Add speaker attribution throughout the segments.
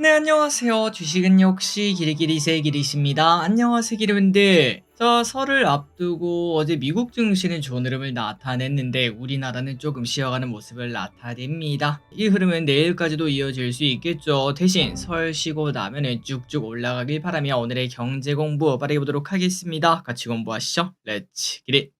Speaker 1: 네, 안녕하세요. 주식은 역시 길이길이새 길이십니다. 안녕하세요, 기르분들. 자, 설을 앞두고 어제 미국 증시는 좋은 흐름을 나타냈는데 우리나라는 조금 쉬어가는 모습을 나타냅니다. 이 흐름은 내일까지도 이어질 수 있겠죠. 대신 설 쉬고 나면은 쭉쭉 올라가길 바라며 오늘의 경제 공부 빠르게 보도록 하겠습니다. 같이 공부하시죠. 렛츠 기릿.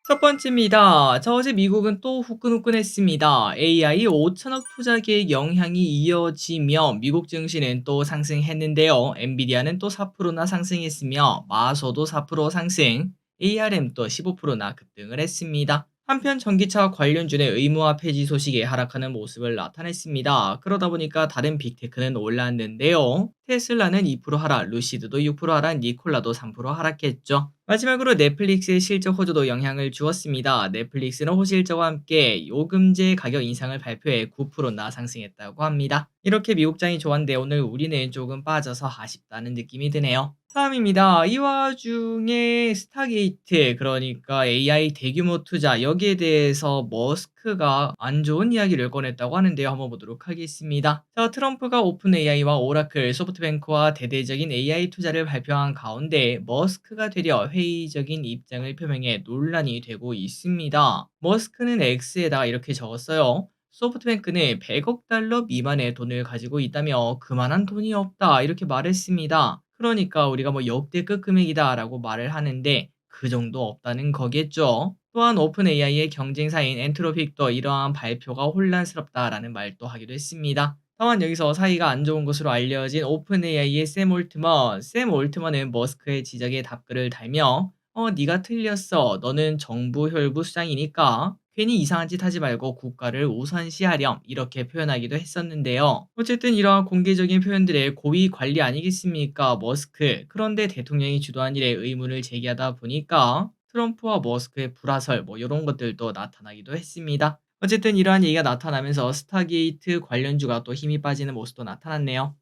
Speaker 1: 첫 번째입니다. 자, 어제 미국은 또 후끈후끈했습니다. AI 5천억 투자 계획 영향이 이어지며 미국 증시는 또 상승했는데요. 엔비디아는 또 4%나 상승했으며 마소도 4% 상승, ARM 또 15%나 급등을 했습니다. 한편 전기차 관련주의 의무화 폐지 소식에 하락하는 모습을 나타냈습니다. 그러다 보니까 다른 빅테크는 올랐는데요. 테슬라는 2% 하락, 루시드도 6% 하락, 니콜라도 3% 하락했죠. 마지막으로 넷플릭스의 실적 호조도 영향을 주었습니다. 넷플릭스는 호실적과 함께 요금제 가격 인상을 발표해 9%나 상승했다고 합니다. 이렇게 미국장이 좋았는데 오늘 우리는 조금 빠져서 아쉽다는 느낌이 드네요. 다음입니다. 이 와중에 스타게이트, 그러니까 AI 대규모 투자, 여기에 대해서 머스크가 안 좋은 이야기를 꺼냈다고 하는데요. 한번 보도록 하겠습니다. 자, 트럼프가 오픈 AI와 오라클, 소프트뱅크와 대대적인 AI 투자를 발표한 가운데 머스크가 되려 회의적인 입장을 표명해 논란이 되고 있습니다. 머스크는 X에다가 이렇게 적었어요. 소프트뱅크는 100억 달러 미만의 돈을 가지고 있다며 그만한 돈이 없다 이렇게 말했습니다. 그러니까 우리가 뭐 역대급 금액이다라고 말을 하는데 그 정도 없다는 거겠죠. 또한 오픈 AI의 경쟁사인 엔트로픽도 이러한 발표가 혼란스럽다라는 말도 하기도 했습니다. 다만 여기서 사이가 안 좋은 것으로 알려진 오픈 AI의 샘 올트먼은 머스크의 지적에 답글을 달며 네가 틀렸어. 너는 정부 혈부 수장이니까 괜히 이상한 짓 하지 말고 국가를 우선시하렴 이렇게 표현하기도 했었는데요. 어쨌든 이러한 공개적인 표현들의 고위 관리 아니겠습니까? 머스크. 그런데 대통령이 주도한 일에 의문을 제기하다 보니까 트럼프와 머스크의 불화설 뭐 이런 것들도 나타나기도 했습니다. 어쨌든 이러한 얘기가 나타나면서 스타게이트 관련주가 또 힘이 빠지는 모습도 나타났네요.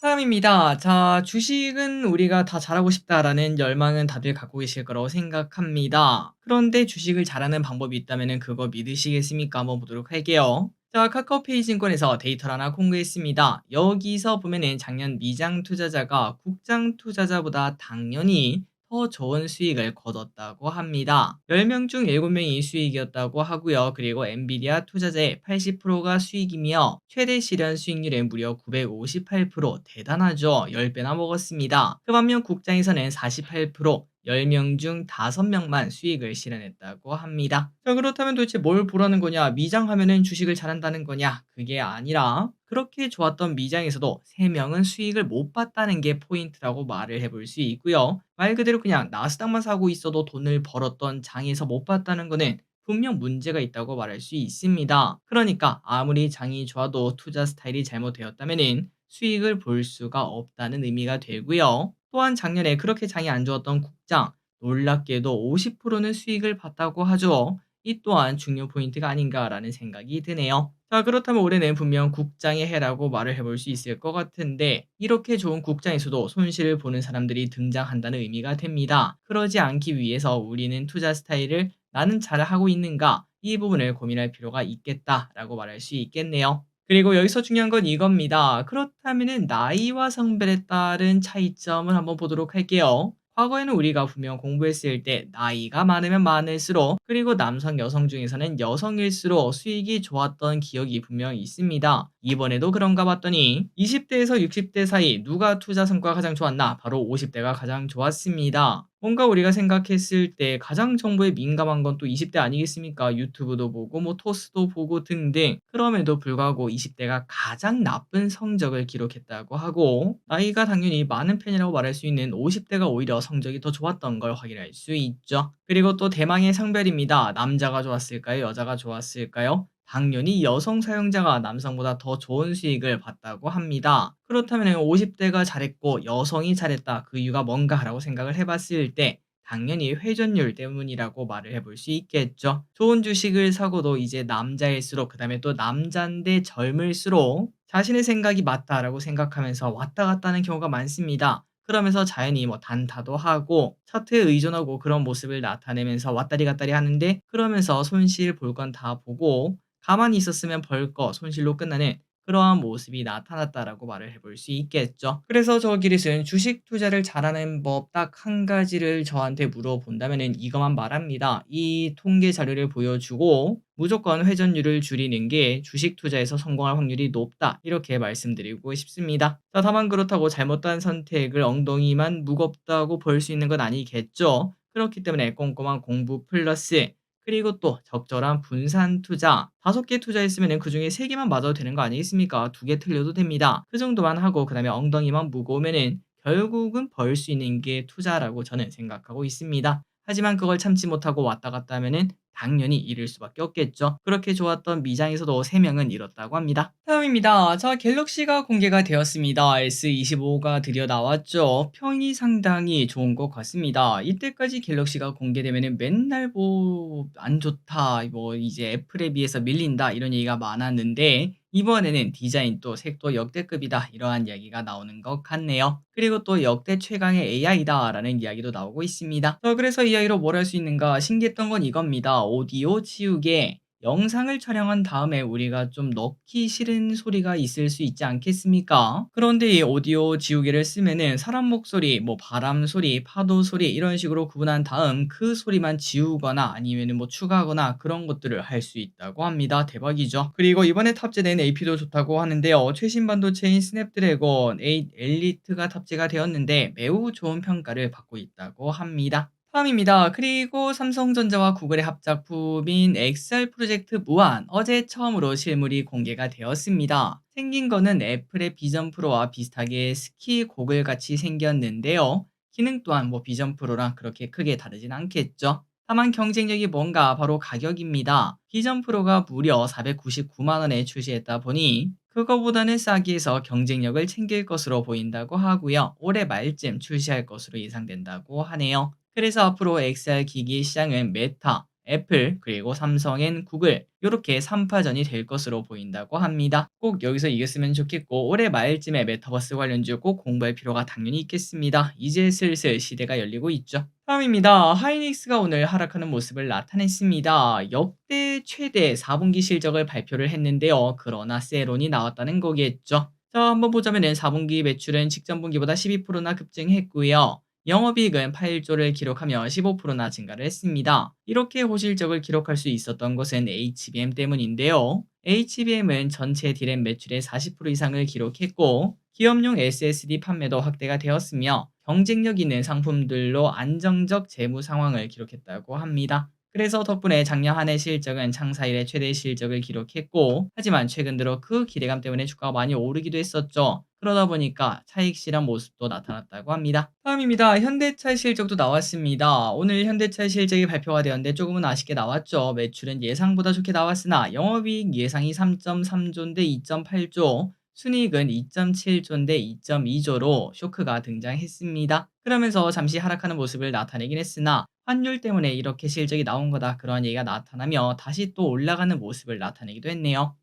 Speaker 1: 다음입니다. 자, 주식은 우리가 다 잘하고 싶다라는 열망은 다들 갖고 계실 거라고 생각합니다. 그런데 주식을 잘하는 방법이 있다면 그거 믿으시겠습니까? 한번 보도록 할게요. 자, 카카오페이 증권에서 데이터를 하나 공개했습니다. 여기서 보면은 작년 미장 투자자가 국장 투자자보다 당연히 더 좋은 수익을 거뒀다고 합니다. 10명 중 7명이 수익이었다고 하고요. 그리고 엔비디아 투자자의 80%가 수익이며 최대 실현 수익률은 무려 958%, 대단하죠. 10배나 먹었습니다. 그 반면 국장에서는 48%, 10명 중 5명만 수익을 실현했다고 합니다. 자, 그렇다면 도대체 뭘 보라는 거냐? 미장하면은 주식을 잘한다는 거냐? 그게 아니라 그렇게 좋았던 미장에서도 3명은 수익을 못 봤다는 게 포인트라고 말을 해볼 수 있고요. 말 그대로 그냥 나스닥만 사고 있어도 돈을 벌었던 장에서 못 봤다는 거는 분명 문제가 있다고 말할 수 있습니다. 그러니까 아무리 장이 좋아도 투자 스타일이 잘못되었다면 수익을 볼 수가 없다는 의미가 되고요. 또한 작년에 그렇게 장이 안 좋았던 국장, 놀랍게도 50%는 수익을 봤다고 하죠. 이 또한 중요 포인트가 아닌가라는 생각이 드네요. 자, 그렇다면 올해는 분명 국장의 해라고 말을 해볼 수 있을 것 같은데 이렇게 좋은 국장에서도 손실을 보는 사람들이 등장한다는 의미가 됩니다. 그러지 않기 위해서 우리는 투자 스타일을 나는 잘하고 있는가 이 부분을 고민할 필요가 있겠다라고 말할 수 있겠네요. 그리고 여기서 중요한 건 이겁니다. 그렇다면은 나이와 성별에 따른 차이점을 한번 보도록 할게요. 과거에는 우리가 분명 공부했을 때 나이가 많으면 많을수록 그리고 남성 여성 중에서는 여성일수록 수익이 좋았던 기억이 분명히 있습니다. 이번에도 그런가 봤더니 20대에서 60대 사이 누가 투자 성과가 가장 좋았나? 바로 50대가 가장 좋았습니다. 뭔가 우리가 생각했을 때 가장 정보에 민감한 건 또 20대 아니겠습니까? 유튜브도 보고 뭐 토스도 보고 등등. 그럼에도 불구하고 20대가 가장 나쁜 성적을 기록했다고 하고 나이가 당연히 많은 편이라고 말할 수 있는 50대가 오히려 성적이 더 좋았던 걸 확인할 수 있죠. 그리고 또 대망의 성별입니다. 남자가 좋았을까요? 여자가 좋았을까요? 당연히 여성 사용자가 남성보다 더 좋은 수익을 봤다고 합니다. 그렇다면 50대가 잘했고 여성이 잘했다. 그 이유가 뭔가라고 생각을 해봤을 때 당연히 회전율 때문이라고 말을 해볼 수 있겠죠. 좋은 주식을 사고도 이제 남자일수록 그다음에 또 남잔데 젊을수록 자신의 생각이 맞다라고 생각하면서 왔다 갔다 하는 경우가 많습니다. 그러면서 자연히 뭐 단타도 하고 차트에 의존하고 그런 모습을 나타내면서 왔다리 갔다리 하는데 그러면서 손실 볼 건 다 보고 가만히 있었으면 벌거 손실로 끝나는 그러한 모습이 나타났다라고 말을 해볼 수 있겠죠. 그래서 저 기릿은 주식 투자를 잘하는 법 딱 한 가지를 저한테 물어본다면은 이것만 말합니다. 이 통계 자료를 보여주고 무조건 회전율을 줄이는 게 주식 투자에서 성공할 확률이 높다. 이렇게 말씀드리고 싶습니다. 자, 다만 그렇다고 잘못된 선택을 엉덩이만 무겁다고 볼 수 있는 건 아니겠죠. 그렇기 때문에 꼼꼼한 공부 플러스 그리고 또 적절한 분산 투자. 5개 투자했으면 그중에 3개만 맞아도 되는 거 아니겠습니까? 2개 틀려도 됩니다. 그 정도만 하고 그다음에 엉덩이만 무거우면은 결국은 벌 수 있는 게 투자라고 저는 생각하고 있습니다. 하지만 그걸 참지 못하고 왔다 갔다 하면은 당연히 잃을 수밖에 없겠죠. 그렇게 좋았던 미장에서도 3명은 잃었다고 합니다. 다음입니다. 자, 갤럭시가 공개가 되었습니다. S25가 드디어 나왔죠. 평이 상당히 좋은 것 같습니다. 이때까지 갤럭시가 공개되면은 맨날 뭐 안 좋다, 뭐 이제 애플에 비해서 밀린다 이런 얘기가 많았는데 이번에는 디자인도 색도 역대급이다 이러한 이야기가 나오는 것 같네요. 그리고 또 역대 최강의 AI다 라는 이야기도 나오고 있습니다. 그래서 이 이야기로 뭘 할 수 있는가 신기했던 건 이겁니다. 오디오 지우개 영상을 촬영한 다음에 우리가 좀 넣기 싫은 소리가 있을 수 있지 않겠습니까? 그런데 이 오디오 지우개를 쓰면은 사람 목소리, 뭐 바람 소리, 파도 소리 이런 식으로 구분한 다음 그 소리만 지우거나 아니면은 뭐 추가하거나 그런 것들을 할 수 있다고 합니다. 대박이죠. 그리고 이번에 탑재된 AP도 좋다고 하는데요. 최신 반도체인 스냅드래곤 8 엘리트가 탑재가 되었는데 매우 좋은 평가를 받고 있다고 합니다. 다음입니다. 그리고 삼성전자와 구글의 합작품인 XR 프로젝트 무한 어제 처음으로 실물이 공개가 되었습니다. 생긴 거는 애플의 비전 프로와 비슷하게 스키 고글 같이 생겼는데요. 기능 또한 뭐 비전 프로랑 그렇게 크게 다르진 않겠죠. 다만 경쟁력이 뭔가 바로 가격입니다. 비전 프로가 무려 499만 원에 출시했다 보니 그거보다는 싸게 해서 경쟁력을 챙길 것으로 보인다고 하고요. 올해 말쯤 출시할 것으로 예상된다고 하네요. 그래서 앞으로 XR 기기 시장은 메타, 애플, 그리고 삼성엔 구글 요렇게 3파전이 될 것으로 보인다고 합니다. 꼭 여기서 이겼으면 좋겠고 올해 말쯤에 메타버스 관련주 꼭 공부할 필요가 당연히 있겠습니다. 이제 슬슬 시대가 열리고 있죠. 다음입니다. 하이닉스가 오늘 하락하는 모습을 나타냈습니다. 역대 최대 4분기 실적을 발표를 했는데요. 그러나 세론이 나왔다는 거겠죠. 자, 한번 보자면은 4분기 매출은 직전 분기보다 12%나 급증했고요. 영업이익은 8조를 기록하며 15%나 증가를 했습니다. 이렇게 호실적을 기록할 수 있었던 것은 HBM 때문인데요. HBM은 전체 D램 매출의 40% 이상을 기록했고 기업용 SSD 판매도 확대가 되었으며 경쟁력 있는 상품들로 안정적 재무 상황을 기록했다고 합니다. 그래서 덕분에 작년 한 해 실적은 창사 이래 최대 실적을 기록했고 하지만 최근 들어 그 기대감 때문에 주가가 많이 오르기도 했었죠. 그러다 보니까 차익 실현 모습도 나타났다고 합니다. 다음입니다. 현대차 실적도 나왔습니다. 오늘 현대차 실적이 발표가 되었는데 조금은 아쉽게 나왔죠. 매출은 예상보다 좋게 나왔으나 영업이익 예상이 3.3조인데 2.8조, 순이익은 2.7조인데 2.2조로 쇼크가 등장했습니다. 그러면서 잠시 하락하는 모습을 나타내긴 했으나 환율 때문에 이렇게 실적이 나온 거다 그런 얘기가 나타나며 다시 또 올라가는 모습을 나타내기도 했네요.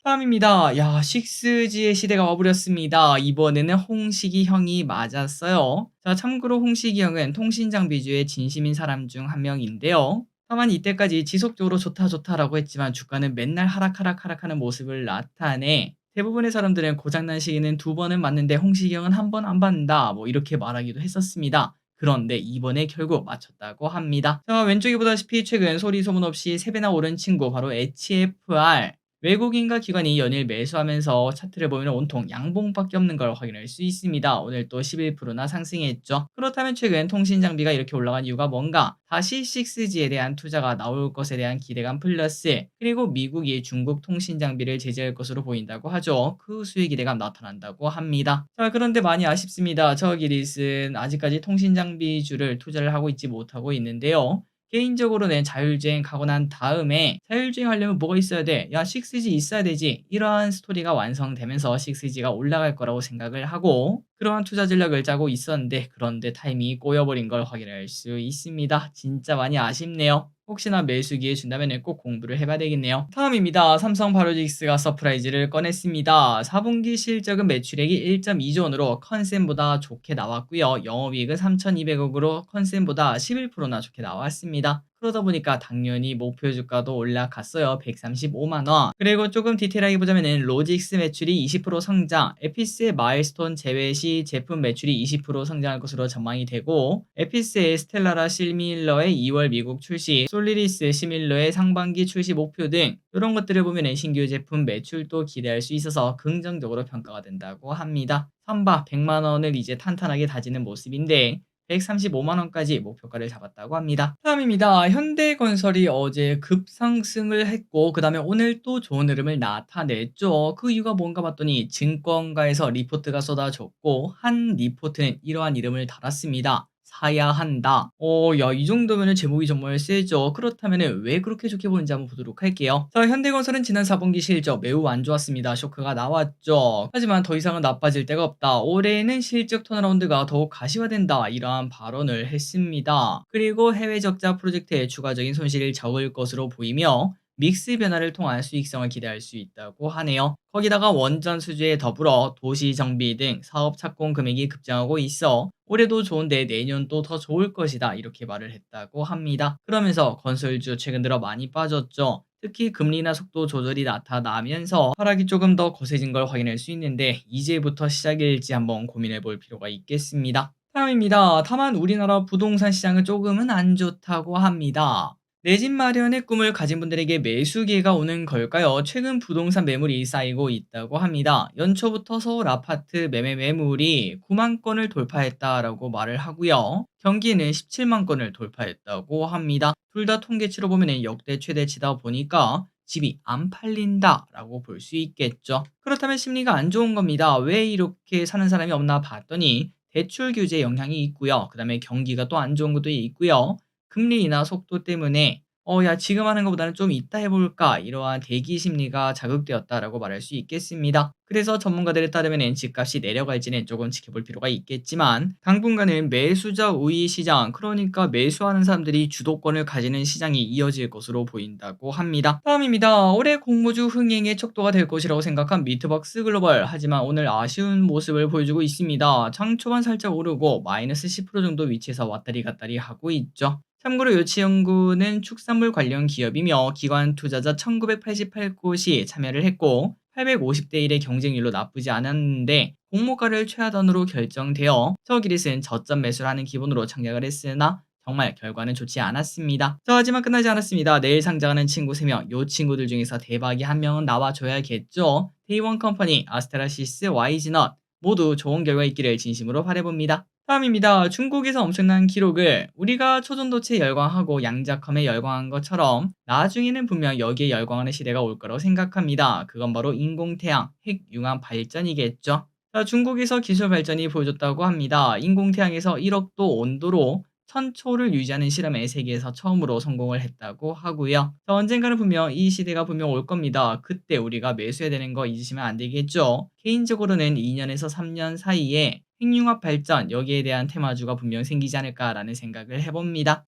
Speaker 1: 다음입니다. 야, 6G의 시대가 와버렸습니다. 이번에는 홍식이 형이 맞았어요. 자, 참고로 홍식이 형은 통신장비주의 진심인 사람 중 한 명인데요. 다만 이때까지 지속적으로 좋다 좋다라고 했지만 주가는 맨날 하락하는 모습을 나타내 대부분의 사람들은 고장난 시기는 2번은 맞는데 홍식이 형은 1번 안 받는다 뭐 이렇게 말하기도 했었습니다. 그런데 이번에 결국 맞췄다고 합니다. 자, 왼쪽에 보다시피 최근 소리 소문 없이 3배나 오른 친구 바로 HFR 외국인과 기관이 연일 매수하면서 차트를 보면 온통 양봉밖에 없는 걸 확인할 수 있습니다. 오늘 또 11%나 상승했죠. 그렇다면 최근 통신 장비가 이렇게 올라간 이유가 뭔가? 다시 6G에 대한 투자가 나올 것에 대한 기대감 플러스 그리고 미국이 중국 통신 장비를 제재할 것으로 보인다고 하죠. 그 수혜 기대감 나타난다고 합니다. 자, 그런데 많이 아쉽습니다. 저 기릿은 아직까지 통신 장비주를 투자를 하고 있지 못하고 있는데요. 개인적으로는 자율주행 가고 난 다음에 자율주행 하려면 뭐가 있어야 돼? 야, 6G 있어야 되지. 이러한 스토리가 완성되면서 6G가 올라갈 거라고 생각을 하고 그러한 투자 전략을 짜고 있었는데 그런데 타이밍이 꼬여버린 걸 확인할 수 있습니다. 진짜 많이 아쉽네요. 혹시나 매수 기회 준다면 꼭 공부를 해봐야 되겠네요. 다음입니다. 삼성 바로직스가 서프라이즈를 꺼냈습니다. 4분기 실적은 매출액이 1.2조 원으로 컨센보다 좋게 나왔고요. 영업이익은 3,200억으로 컨센보다 11%나 좋게 나왔습니다. 그러다 보니까 당연히 목표 주가도 올라갔어요. 135만 원. 그리고 조금 디테일하게 보자면은 로직스 매출이 20% 성장, 에피스의 마일스톤 제외 시 제품 매출이 20% 성장할 것으로 전망이 되고, 에피스의 스텔라라 시밀러의 2월 미국 출시, 솔리리스 시밀러의 상반기 출시 목표 등 이런 것들을 보면은 신규 제품 매출도 기대할 수 있어서 긍정적으로 평가가 된다고 합니다. 삼바 100만 원을 이제 탄탄하게 다지는 모습인데 135만 원까지 목표가를 잡았다고 합니다. 다음입니다. 현대건설이 어제 급상승을 했고 그다음에 오늘 또 좋은 흐름을 나타냈죠. 그 이유가 뭔가 봤더니 증권가에서 리포트가 쏟아졌고 한 리포트는 이러한 이름을 달았습니다. 사야 한다. 야, 이 정도면은 제목이 정말 세죠. 그렇다면은 왜 그렇게 좋게 보는지 한번 보도록 할게요. 자, 현대건설은 지난 4분기 실적 매우 안 좋았습니다. 쇼크가 나왔죠. 하지만 더 이상은 나빠질 데가 없다. 올해는 실적 턴어라운드가 더욱 가시화된다. 이러한 발언을 했습니다. 그리고 해외 적자 프로젝트에 추가적인 손실을 적을 것으로 보이며 믹스 변화를 통한 수익성을 기대할 수 있다고 하네요. 거기다가 원전 수주에 더불어 도시 정비 등 사업 착공 금액이 급증하고 있어 올해도 좋은데 내년도 더 좋을 것이다 이렇게 말을 했다고 합니다. 그러면서 건설주 최근 들어 많이 빠졌죠. 특히 금리나 속도 조절이 나타나면서 하락이 조금 더 거세진 걸 확인할 수 있는데 이제부터 시작일지 한번 고민해 볼 필요가 있겠습니다. 다음입니다. 다만 우리나라 부동산 시장은 조금은 안 좋다고 합니다. 내 집 마련의 꿈을 가진 분들에게 매수 기회가 오는 걸까요? 최근 부동산 매물이 쌓이고 있다고 합니다. 연초부터 서울 아파트 매매 매물이 9만 건을 돌파했다라고 말을 하고요. 경기는 17만 건을 돌파했다고 합니다. 둘 다 통계치로 보면 역대 최대치다 보니까 집이 안 팔린다라고 볼 수 있겠죠. 그렇다면 심리가 안 좋은 겁니다. 왜 이렇게 사는 사람이 없나 봤더니 대출 규제 영향이 있고요. 그다음에 경기가 또 안 좋은 것도 있고요. 금리 인하 속도 때문에 야 지금 하는 것보다는 좀 이따 해 볼까 이러한 대기 심리가 자극되었다라고 말할 수 있겠습니다. 그래서 전문가들에 따르면은 집값이 내려갈지는 조금 지켜볼 필요가 있겠지만 당분간은 매수자 우위 시장, 그러니까 매수하는 사람들이 주도권을 가지는 시장이 이어질 것으로 보인다고 합니다. 다음입니다. 올해 공모주 흥행의 척도가 될 것이라고 생각한 미트박스 글로벌, 하지만 오늘 아쉬운 모습을 보여주고 있습니다. 장 초반 살짝 오르고 마이너스 10% 정도 위치에서 왔다리 갔다리 하고 있죠. 참고로 요치연구는 축산물 관련 기업이며 기관 투자자 1988곳이 참여를 했고 850대 1의 경쟁률로 나쁘지 않았는데 공모가를 최하단으로 결정되어 저기릿은 저점 매수를 하는 기본으로 청약을 했으나 정말 결과는 좋지 않았습니다. 자, 하지만 끝나지 않았습니다. 내일 상장하는 친구 3명, 요 친구들 중에서 대박이 한 명은 나와줘야겠죠. 데이원 컴퍼니, 아스테라시스, YG넛 모두 좋은 결과 있기를 진심으로 바라봅니다. 다음입니다. 중국에서 엄청난 기록을 우리가 초전도체에 열광하고 양자컴에 열광한 것처럼 나중에는 분명 여기에 열광하는 시대가 올 거라고 생각합니다. 그건 바로 인공태양, 핵융합 발전이겠죠. 자, 중국에서 기술 발전이 보여줬다고 합니다. 인공태양에서 1억도 온도로 1000초를 유지하는 실험에 세계에서 처음으로 성공을 했다고 하고요. 자, 언젠가는 분명 이 시대가 분명 올 겁니다. 그때 우리가 매수해야 되는 거 잊으시면 안 되겠죠. 개인적으로는 2년에서 3년 사이에 핵융합 발전 여기에 대한 테마주가 분명 생기지 않을까라는 생각을 해봅니다.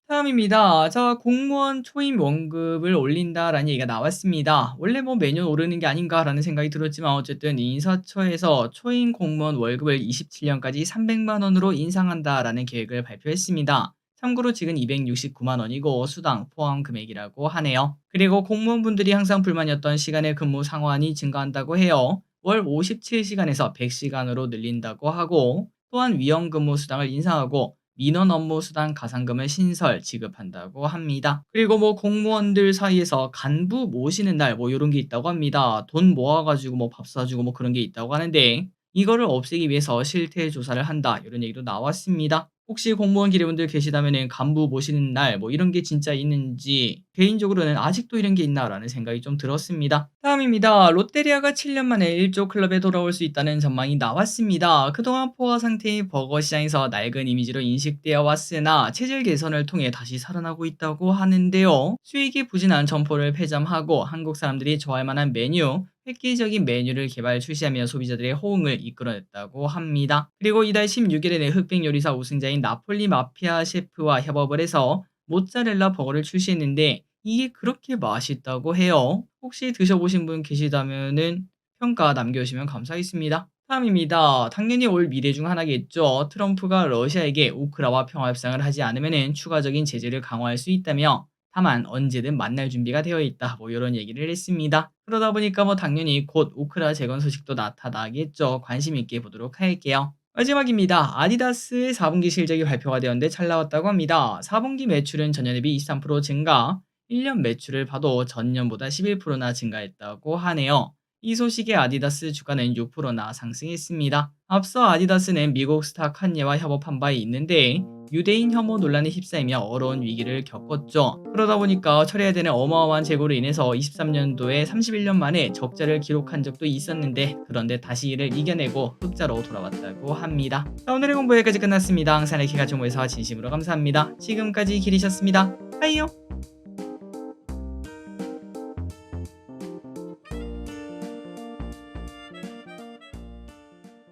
Speaker 1: 다음입니다. 자, 공무원 초임 월급을 올린다라는 얘기가 나왔습니다. 원래 뭐 매년 오르는 게 아닌가라는 생각이 들었지만 어쨌든 인사처에서 초임 공무원 월급을 27년까지 300만 원으로 인상한다라는 계획을 발표했습니다. 참고로 지금 269만 원이고 수당 포함 금액이라고 하네요. 그리고 공무원분들이 항상 불만이었던 시간의 근무 상환이 증가한다고 해요. 월 57시간에서 100시간으로 늘린다고 하고 또한 위험근무 수당을 인상하고 민원 업무 수당 가산금을 신설 지급한다고 합니다. 그리고 뭐 공무원들 사이에서 간부 모시는 날 뭐 요런 게 있다고 합니다. 돈 모아가지고 뭐 밥 사주고 뭐 그런 게 있다고 하는데 이거를 없애기 위해서 실태 조사를 한다 이런 얘기도 나왔습니다. 혹시 공무원 기대분들 계시다면은 간부 모시는 날 뭐 이런 게 진짜 있는지 개인적으로는 아직도 이런 게 있나라는 생각이 좀 들었습니다. 다음입니다. 롯데리아가 7년 만에 1조 클럽에 돌아올 수 있다는 전망이 나왔습니다. 그동안 포화 상태인 버거 시장에서 낡은 이미지로 인식되어 왔으나 체질 개선을 통해 다시 살아나고 있다고 하는데요. 수익이 부진한 점포를 폐점하고 한국 사람들이 좋아할 만한 메뉴, 획기적인 메뉴를 개발 출시하며 소비자들의 호응을 이끌어냈다고 합니다. 그리고 이달 16일에는 흑백 요리사 우승자인 나폴리 마피아 셰프와 협업을 해서 모짜렐라 버거를 출시했는데 이게 그렇게 맛있다고 해요. 혹시 드셔보신 분 계시다면은 평가 남겨주시면 감사하겠습니다. 다음입니다. 당연히 올 미래 중 하나겠죠. 트럼프가 러시아에게 우크라와 평화 협상을 하지 않으면 추가적인 제재를 강화할 수 있다며 다만 언제든 만날 준비가 되어 있다. 이런 얘기를 했습니다. 그러다 보니까 당연히 곧 우크라 재건 소식도 나타나겠죠. 관심 있게 보도록 할게요. 마지막입니다. 아디다스의 4분기 실적이 발표가 되었는데 잘 나왔다고 합니다. 4분기 매출은 전년 대비 23% 증가, 1년 매출을 봐도 전년보다 11%나 증가했다고 하네요. 이 소식에 아디다스 주가는 6%나 상승했습니다. 앞서 아디다스는 미국 스타 칸예와 협업한 바 있는데 유대인 혐오 논란에 휩싸이며 어려운 위기를 겪었죠. 그러다 보니까 처리해야 되는 어마어마한 재고로 인해서 23년도에 31년 만에 적자를 기록한 적도 있었는데 그런데 다시 이를 이겨내고 흑자로 돌아왔다고 합니다. 자, 오늘의 공부 여기까지 끝났습니다. 항상 이렇게 같이 공부해서 진심으로 감사합니다. 지금까지 길이셨습니다. 빠이요.